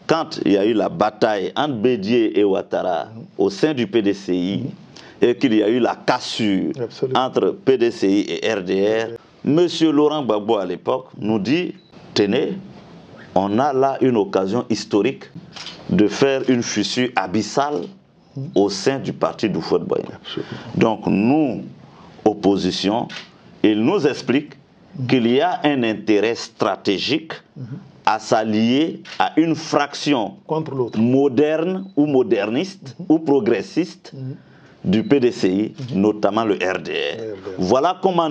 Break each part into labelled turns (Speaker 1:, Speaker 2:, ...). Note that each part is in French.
Speaker 1: quand il y a eu la bataille entre Bédié et Ouattara au sein du PDCI et qu'il y a eu la cassure entre PDCI et RDR, M. Laurent Gbagbo à l'époque nous dit, tenez, on a là une occasion historique de faire une fissure abyssale au sein du parti d'Houphouët-Boigny. Donc nous, opposition, il nous explique qu'il y a un intérêt stratégique à s'allier à une fraction moderne ou moderniste ou progressiste du PDCI, notamment le RDR. Voilà comment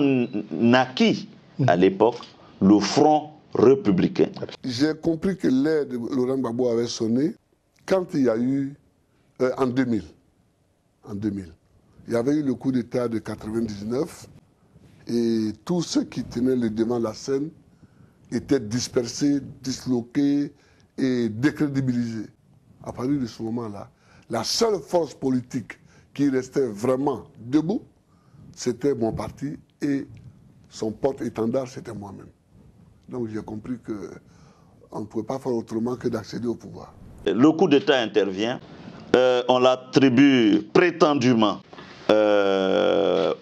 Speaker 1: naquit à l'époque le Front républicain.
Speaker 2: J'ai compris que l'ère de Laurent Gbagbo avait sonné quand il y a eu, en 2000. Il y avait eu le coup d'État de 99 et tous ceux qui tenaient le devant de la scène étaient dispersés, disloqués et décrédibilisés. À partir de ce moment-là, la seule force politique qui restait vraiment debout, c'était mon parti et son porte-étendard, c'était moi-même. Donc j'ai compris qu'on ne pouvait pas faire autrement que d'accéder au pouvoir.
Speaker 1: Le coup d'État intervient, on l'attribue prétendument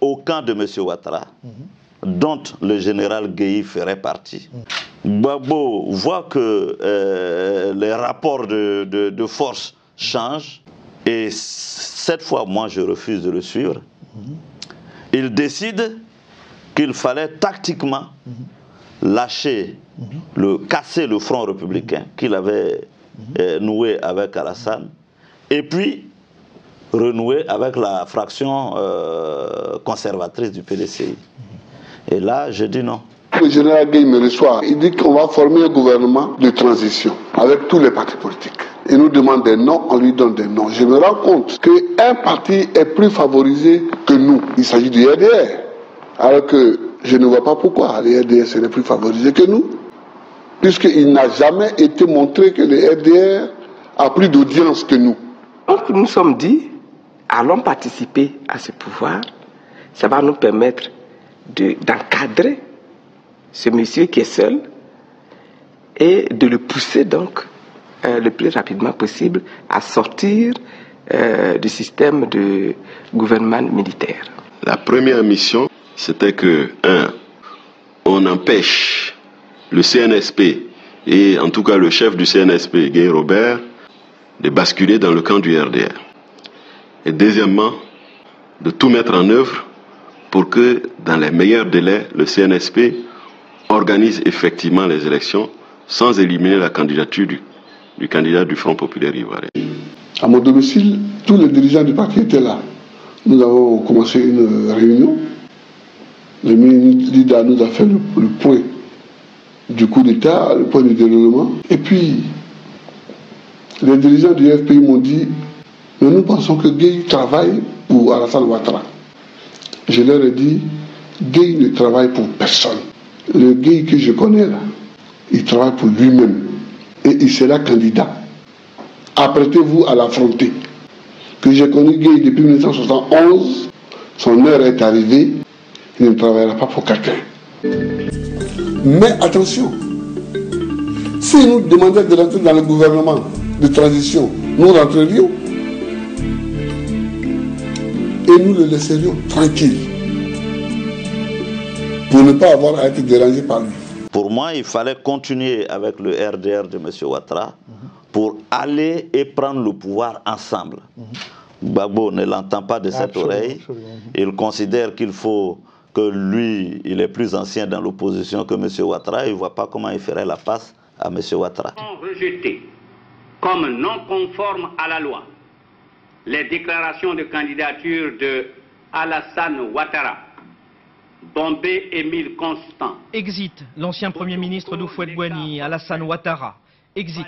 Speaker 1: au camp de M. Ouattara, dont le général Gueye ferait partie. Gbagbo voit que les rapports de force changent et cette fois, moi, je refuse de le suivre. Il décide qu'il fallait tactiquement casser le front républicain qu'il avait noué avec Alassane et puis renouer avec la fraction conservatrice du PDCI. Et là, je dis non.
Speaker 2: Le général Gueye me reçoit, il dit qu'on va former un gouvernement de transition avec tous les partis politiques. Il nous demande des noms, on lui donne des noms. Je me rends compte qu'un parti est plus favorisé que nous. Il s'agit du RDR. Alors que je ne vois pas pourquoi le RDR serait plus favorisé que nous. Puisqu'il n'a jamais été montré que le RDR a plus d'audience que nous.
Speaker 3: Donc nous sommes dit, allons participer à ce pouvoir. Ça va nous permettre d'encadrer ce monsieur qui est seul et de le pousser donc le plus rapidement possible à sortir du système de gouvernement militaire.
Speaker 4: La première mission, c'était que, on empêche le CNSP et en tout cas le chef du CNSP, Guy Robert, de basculer dans le camp du RDR. Et deuxièmement, de tout mettre en œuvre pour que dans les meilleurs délais, le CNSP organise effectivement les élections sans éliminer la candidature du candidat du Front populaire ivoirien.
Speaker 2: À mon domicile, tous les dirigeants du parti étaient là. Nous avons commencé une réunion. Le ministre Lida nous a fait le point du coup d'État, le point du déroulement. Et puis, les dirigeants du FPI m'ont dit, mais nous pensons que Gueye travaille pour Alassane Ouattara. Je leur ai dit, Gueye ne travaille pour personne. Le Gueye que je connais là, il travaille pour lui-même. Et il sera candidat. Apprêtez-vous à l'affronter. Que j'ai connu Gueye depuis 1971, son heure est arrivée, il ne travaillera pas pour quelqu'un. Mais attention, si nous demandions de rentrer dans le gouvernement de transition, nous rentrerions et nous le laisserions tranquille pour ne pas avoir à être dérangé par lui.
Speaker 1: Pour moi, il fallait continuer avec le RDR de M. Ouattara pour aller et prendre le pouvoir ensemble. Gbagbo ne l'entend pas de cette oreille. Il considère qu'il faut que lui, il est plus ancien dans l'opposition que M. Ouattara. Il ne voit pas comment il ferait la passe à M. Ouattara.
Speaker 5: Rejeté comme non conforme à la loi les déclarations de candidature de Alassane Ouattara, Bombé Émile Constant.
Speaker 6: Exit l'ancien Premier ministre d'Houphouët-Boigny, Alassane Ouattara. Exit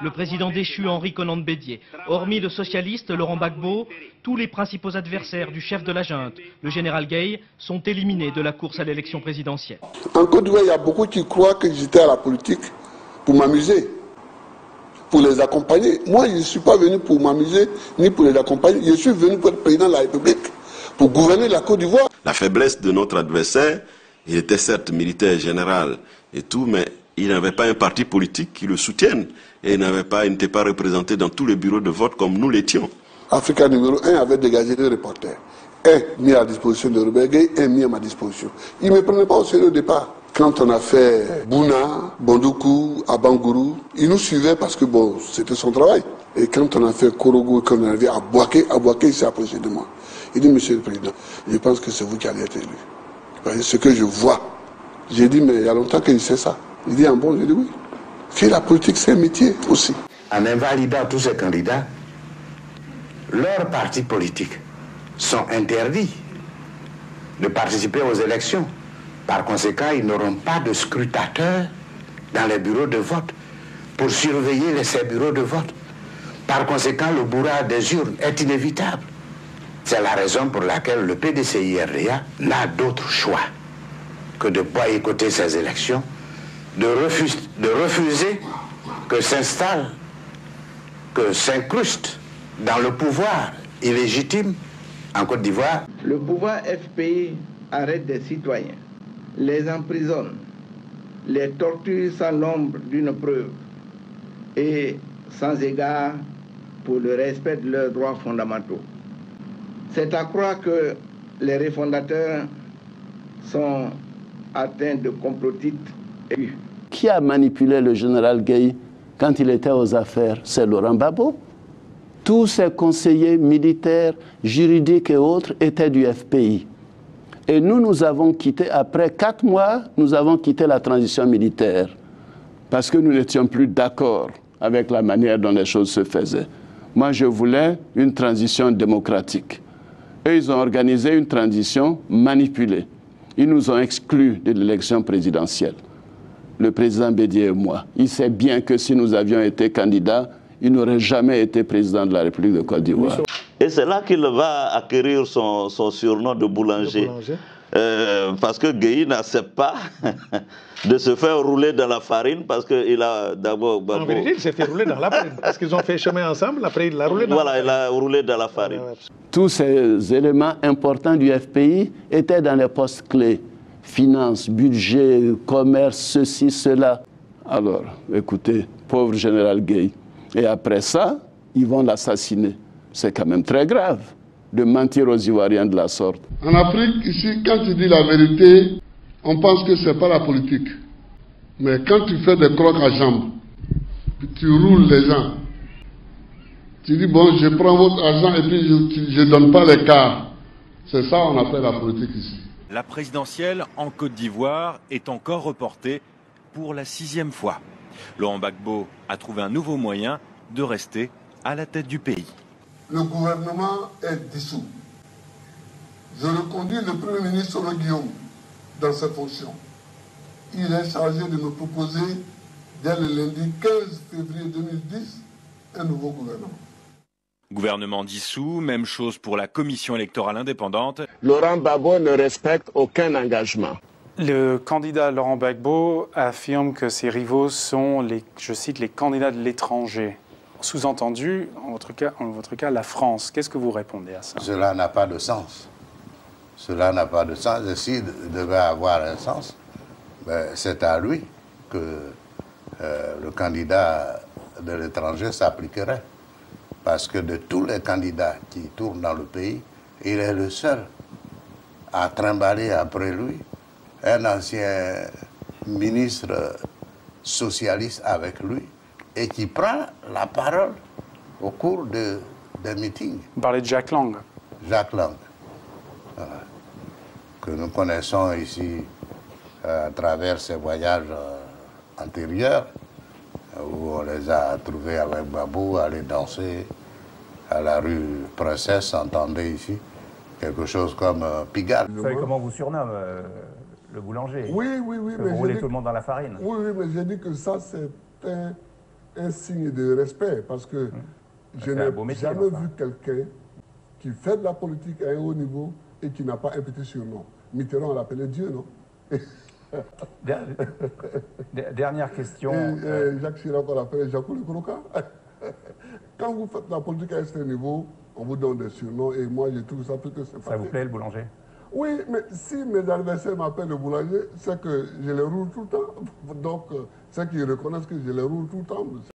Speaker 6: le président déchu Henri Konan Bédié. Hormis le socialiste Laurent Gbagbo, tous les principaux adversaires du chef de la junte, le général Gueye, sont éliminés de la course à l'élection présidentielle.
Speaker 2: En Côte d'Ivoire, il y a beaucoup qui croient que j'étais à la politique pour m'amuser, pour les accompagner. Moi, je ne suis pas venu pour m'amuser ni pour les accompagner. Je suis venu pour être président de la République, pour gouverner la Côte d'Ivoire.
Speaker 4: La faiblesse de notre adversaire, il était certes militaire général et tout, mais il n'avait pas un parti politique qui le soutienne et il n'était pas représenté dans tous les bureaux de vote comme nous l'étions.
Speaker 2: Africa numéro 1 avait dégagé deux reporters. Un mis à la disposition de Robert Gueye, un mis à ma disposition. Il ne me prenait pas au sérieux au départ. Quand on a fait Bouna, Bondoukou, Abangourou, il nous suivait parce que bon, c'était son travail. Et quand on a fait Korogo, quand on est arrivé à Bouaké, il s'est approché de moi. Il dit, Monsieur le Président, je pense que c'est vous qui allez être élu. Vous voyez ce que je vois. J'ai dit, mais il y a longtemps qu'il sait ça. Il dit, ah bon, j'ai dit oui. Puis la politique, c'est un métier aussi.
Speaker 7: En invalidant tous ces candidats, leurs partis politiques sont interdits de participer aux élections. Par conséquent, ils n'auront pas de scrutateurs dans les bureaux de vote pour surveiller ces bureaux de vote. Par conséquent, le bourrage des urnes est inévitable. C'est la raison pour laquelle le PDCI-RDA n'a d'autre choix que de boycotter ces élections, de refuser que s'installe, que s'incruste dans le pouvoir illégitime en Côte d'Ivoire.
Speaker 8: Le pouvoir FPI arrête des citoyens, les emprisonne, les torture sans l'ombre d'une preuve et sans égard pour le respect de leurs droits fondamentaux. C'est à croire que les refondateurs sont atteints de complotites.
Speaker 9: Qui a manipulé le général Gueye quand il était aux affaires? C'est Laurent Gbagbo. Tous ses conseillers militaires, juridiques et autres étaient du FPI. Et nous avons quitté, après 4 mois, nous avons quitté la transition militaire parce que nous n'étions plus d'accord avec la manière dont les choses se faisaient. Moi, je voulais une transition démocratique. Eux, ils ont organisé une transition manipulée. Ils nous ont exclus de l'élection présidentielle. Le président Bédié et moi. Il sait bien que si nous avions été candidats, il n'aurait jamais été président de la République de Côte d'Ivoire.
Speaker 1: Et c'est là qu'il va acquérir son surnom de boulanger. Parce que Gueye n'accepte pas de se faire rouler dans la farine parce qu'il a d'abord...
Speaker 10: En vérité, il s'est fait rouler dans la farine parce qu'ils ont fait chemin ensemble, après il l'a roulé dans la farine.
Speaker 1: Voilà, il a roulé dans la farine.
Speaker 9: Tous ces éléments importants du FPI étaient dans les postes clés. Finances, budget, commerce, ceci, cela. Alors, écoutez, pauvre général Gueye. Et après ça, ils vont l'assassiner. C'est quand même très grave de mentir aux Ivoiriens de la sorte.
Speaker 2: En Afrique, ici, quand tu dis la vérité, on pense que ce n'est pas la politique. Mais quand tu fais des crocs à jambes, tu roules les gens, tu dis, bon, je prends votre argent et puis je ne donne pas les quarts. C'est ça qu'on appelle la politique ici.
Speaker 11: La présidentielle en Côte d'Ivoire est encore reportée pour la 6e fois. Laurent Gbagbo a trouvé un nouveau moyen de rester à la tête du pays.
Speaker 2: Le gouvernement est dissous. Je reconduis le Premier ministre Solo Guillaume dans ses fonctions. Il est chargé de me proposer, dès le lundi 15 février 2010, un nouveau gouvernement.
Speaker 11: Gouvernement dissous, même chose pour la commission électorale indépendante.
Speaker 7: Laurent Gbagbo ne respecte aucun engagement.
Speaker 12: Le candidat Laurent Gbagbo affirme que ses rivaux sont, je cite, les candidats de l'étranger. Sous-entendu, en votre cas, la France. Qu'est-ce que vous répondez à ça?
Speaker 7: Cela n'a pas de sens. Cela n'a pas de sens. Et s'il devait avoir un sens, c'est à lui que le candidat de l'étranger s'appliquerait. Parce que de tous les candidats qui tournent dans le pays, il est le seul à trimballer après lui un ancien ministre socialiste avec lui et qui prend la parole au cours des meetings.
Speaker 12: Vous parlez de Jack Lang.
Speaker 7: Jack Lang, que nous connaissons ici à travers ses voyages antérieurs, où on les a trouvés avec Babou, aller danser à la rue Princesse, entendez ici, quelque chose comme Pigalle.
Speaker 13: Vous savez comment on vous surnomme le boulanger?
Speaker 2: Oui.
Speaker 13: Que vous roulez tout le monde dans la farine.
Speaker 2: Oui, mais j'ai dit que ça, c'est un signe de respect, parce que je n'ai jamais vu quelqu'un qui fait de la politique à un haut niveau et qui n'a pas un petit surnom. Mitterrand l'appelait Dieu, non?
Speaker 13: Dernière question.
Speaker 2: Jacques Chirac l'appelait Jacques le Croquant. Quand vous faites la politique à ce niveau, on vous donne des surnoms et moi je trouve ça plutôt sympathique.
Speaker 13: Ça vous plaît le boulanger?
Speaker 2: Oui, mais si mes adversaires m'appellent le boulanger, c'est que je les roule tout le temps. Donc, c'est qu'ils reconnaissent que je les roule tout le temps.